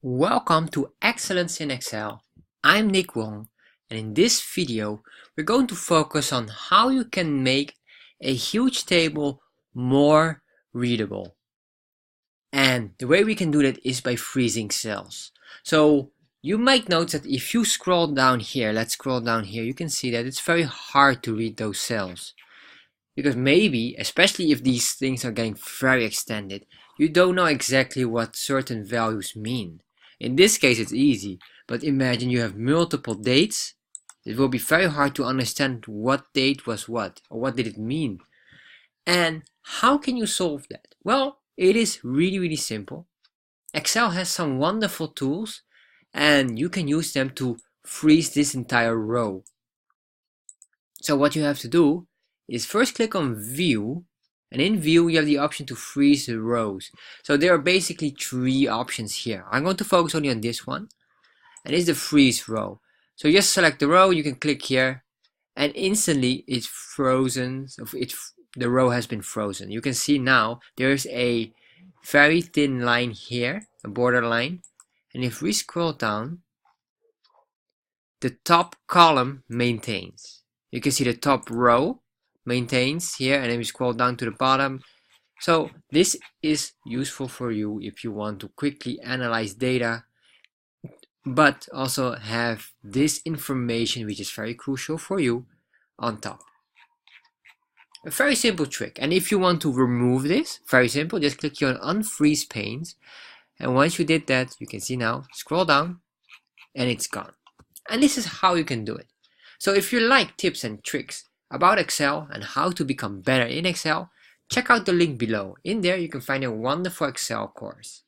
Welcome to Excellence in Excel. I'm Nick Wong, and in this video we're going to focus on how you can make a huge table more readable. And the way we can do that is by freezing cells. So you might notice that if you scroll down here, let's scroll down here, you can see that it's very hard to read those cells. Because maybe, especially if these things are getting very extended, you don't know exactly what certain values mean. In this case it's easy, but imagine you have multiple dates. It will be very hard to understand what date was what, or what did it mean. And how can you solve that? Well, it is really simple. Excel has some wonderful tools, and you can use them to freeze this entire row. So what you have to do is first click on View, and in View you have the option to freeze the rows. So there are basically three options here. I'm going to focus only on this one, and it's the freeze row. So just select the row, you can click here, and instantly it's frozen. The row has been frozen. You can see now there's a very thin line here, a border line, and if we scroll down, the top column maintains. You can see the top row maintains here, and then we scroll down to the bottom. So this is useful for you if you want to quickly analyze data, but also have this information, which is very crucial for you, on top. A very simple trick. And if you want to remove this, very simple, just click here on Unfreeze Panes, and once you did that, you can see now, scroll down, and it's gone. And this is how you can do it. So if you like tips and tricks about Excel and how to become better in Excel, check out the link below. In there you can find a wonderful Excel course.